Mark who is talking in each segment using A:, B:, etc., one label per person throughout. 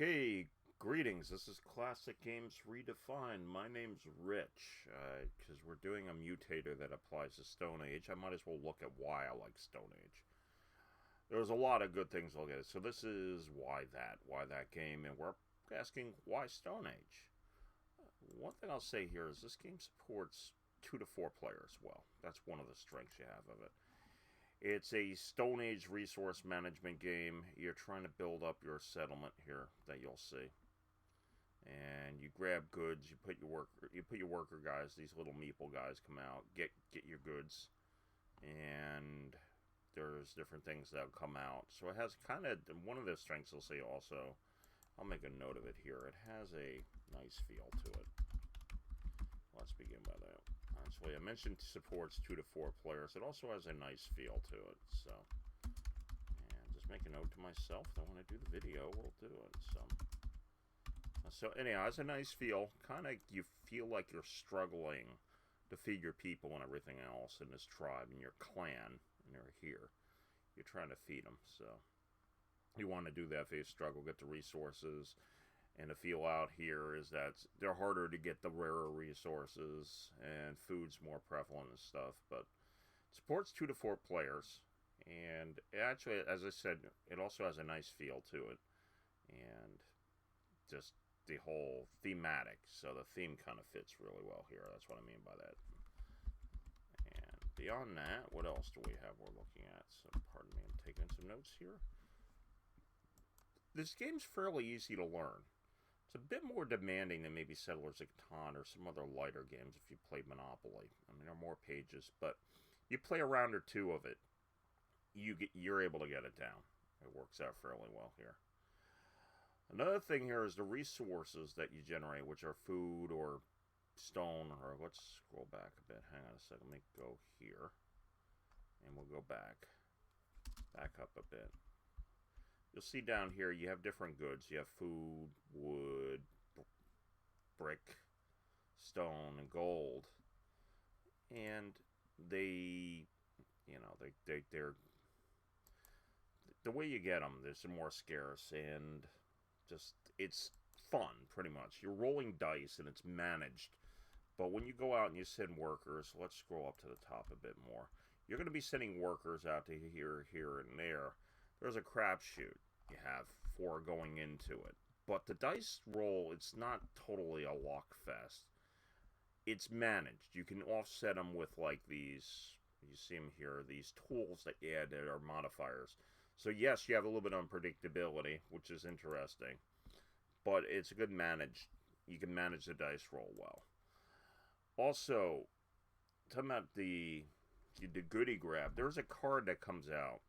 A: Okay, greetings. This is Classic Games Redefined. My name's Rich. Because we're doing a mutator that applies to Stone Age, I might as well look at why I like Stone Age. There's a lot of good things to look at. So this is why that game, and we're asking why Stone Age. One thing I'll say here is this game supports 2 to 4 players well. That's one of the strengths you have of it. It's a Stone Age resource management game. You're trying to build up your settlement here that you'll see. And you grab goods, you put your worker guys, these little meeple guys come out, get your goods, and there's different things that'll come out. So it has kind of one of the strengths I'll say also. I'll make a note of it here. It has a nice feel to it. Let's begin by that. Actually, I mentioned it supports 2 to 4 players. It also has a nice feel to it. So, and just make a note to myself that when I do the video, we'll do it. So anyhow, it has a nice feel. Kind of, you feel like you're struggling to feed your people and everything else in this tribe and your clan, and they're here. You're trying to feed them. So you want to do that if you struggle, get the resources. And the feel out here is that they're harder to get the rarer resources, and food's more prevalent and stuff. But it supports 2 to 4 players, and actually, as I said, it also has a nice feel to it, and just the whole thematic. So the theme kind of fits really well here. That's what I mean by that. And beyond that, what else do we have we're looking at? So pardon me, I'm taking some notes here. This game's fairly easy to learn. It's a bit more demanding than maybe Settlers of Catan or some other lighter games if you played Monopoly. I mean, there are more pages, but you play a round or two of it, you're able to get it down. It works out fairly well here. Another thing here is the resources that you generate, which are food or stone, or let's scroll back a bit. Hang on a second. Let me go here, and we'll go back up a bit. You'll see down here you have different goods. You have food, wood, brick, stone, and gold. And they're the way you get them, there's some more scarce, and just it's fun pretty much. You're rolling dice and it's managed. But when you go out and you send workers, let's scroll up to the top a bit more. You're going to be sending workers out to here, and there. There's a crapshoot. You have 4 going into it. But the dice roll, it's not totally a luck fest. It's managed. You can offset them with like these, you see them here, these tools that you add that are modifiers. So yes, you have a little bit of unpredictability, which is interesting. But it's a good managed. You can manage the dice roll well. Also, talking about the goodie grab, there's a card that comes out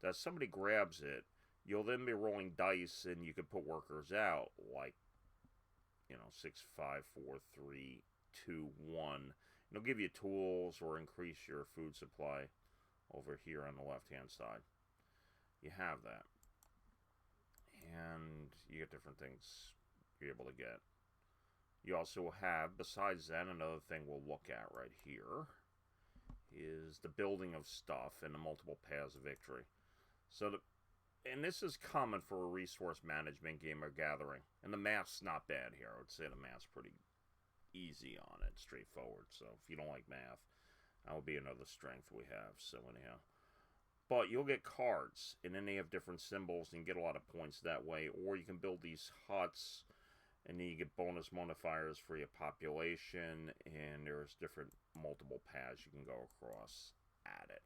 A: that somebody grabs it. You'll then be rolling dice, and you can put workers out, like, 6, 5, 4, 3, 2, 1. It'll give you tools or increase your food supply over here on the left-hand side. You have that. And you get different things you're able to get. You also have, besides that, another thing we'll look at right here is the building of stuff and the multiple paths of victory. And this is common for a resource management game or gathering. And the math's not bad here. I would say the math's pretty easy on it, straightforward. So if you don't like math, that would be another strength we have. So anyhow. But you'll get cards, and then they have different symbols, and you get a lot of points that way. Or you can build these huts, and then you get bonus modifiers for your population, and there's different multiple paths you can go across at it.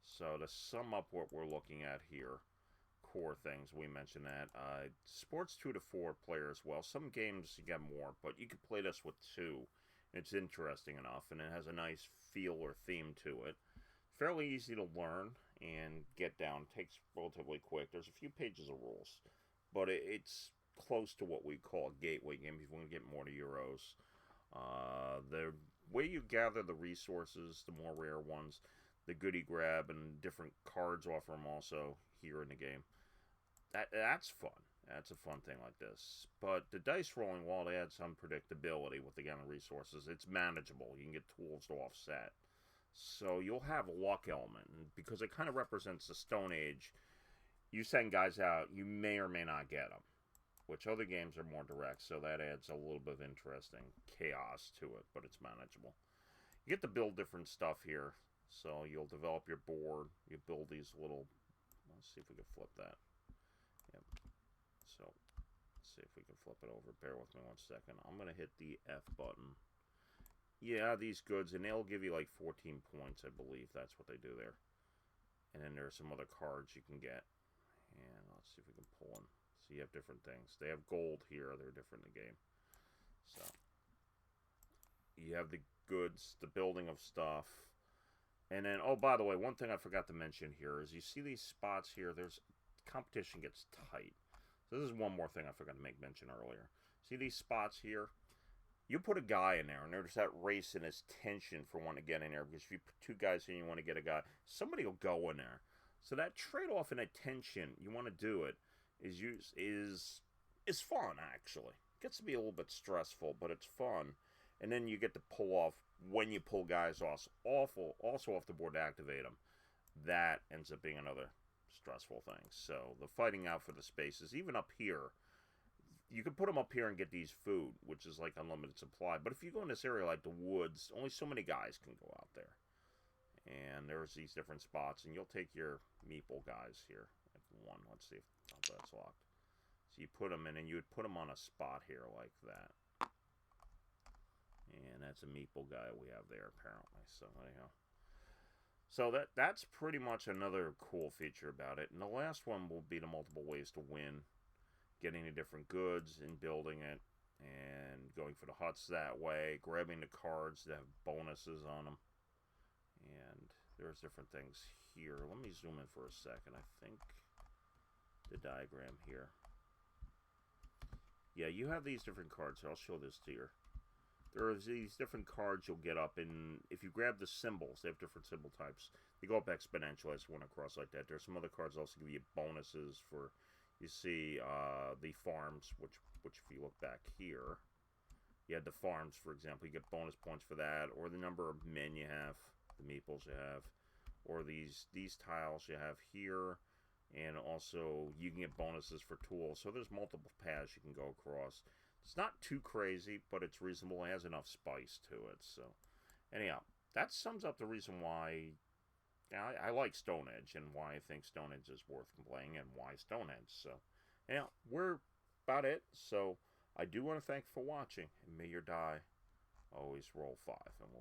A: So to sum up what we're looking at here, core things, we mentioned that. Sports 2 to 4 players. Well, some games you get more, but you can play this with 2. It's interesting enough, and it has a nice feel or theme to it. Fairly easy to learn and get down. It takes relatively quick. There's a few pages of rules, but it's close to what we call a gateway game if you want to get more to Euros. The way you gather the resources, the more rare ones, the goodie grab, and different cards offer them also here in the game. That's fun. That's a fun thing like this. But the dice rolling, while they add some predictability with the game of resources, it's manageable. You can get tools to offset. So you'll have a luck element. And because it kind of represents the Stone Age, you send guys out, you may or may not get them. which other games are more direct, so that adds a little bit of interesting chaos to it, but it's manageable. You get to build different stuff here, so you'll develop your board, you build these little, let's see if we can flip that. Yep. So, let's see if we can flip it over. Bear with me 1 second. I'm going to hit the F button. Yeah, these goods, and they'll give you like 14 points, I believe. That's what they do there. And then there's some other cards you can get. And let's see if we can pull them. So you have different things. They have gold here. They're different in the game. So you have the goods, the building of stuff. And then, oh, by the way, one thing I forgot to mention here is you see these spots here. There's competition gets tight. So this is one more thing I forgot to make mention earlier. See these spots here? You put a guy in there, and there's that race and this tension for one to get in there. Because if you put 2 guys in, you want to get a guy, somebody will go in there. So that trade-off and attention, you want to do it, is fun, actually. It gets to be a little bit stressful, but it's fun. And then you get to pull off, when you pull guys also off the board to activate them. That ends up being another stressful thing. So the fighting out for the spaces, even up here, you can put them up here and get these food, which is like unlimited supply. But if you go in this area like the woods, only so many guys can go out there. And there's these different spots, and you'll take your meeple guys here. One, let's see if that's locked. So you put them in, and you would put them on a spot here like that. And that's a meeple guy we have there, apparently. So anyhow. So that's pretty much another cool feature about it. And the last one will be the multiple ways to win. Getting the different goods and building it. And going for the huts that way. Grabbing the cards that have bonuses on them. And there's different things here. Let me zoom in for a second. I think the diagram here. Yeah, you have these different cards. I'll show this to you. There are these different cards you'll get up, and if you grab the symbols, they have different symbol types. They go up exponentially as one across like that. There's some other cards also give you bonuses for, you see, the farms, which if you look back here, you had the farms, for example. You get bonus points for that, or the number of men you have, the meeples you have, or these tiles you have here, and also you can get bonuses for tools. So there's multiple paths you can go across. It's not too crazy, but it's reasonable. It has enough spice to it. So, anyhow, that sums up the reason why I like Stone Age and why I think Stone Age is worth playing and why Stone Age. So, anyhow, we're about it. So, I do want to thank you for watching. And may your die always roll 5. And we'll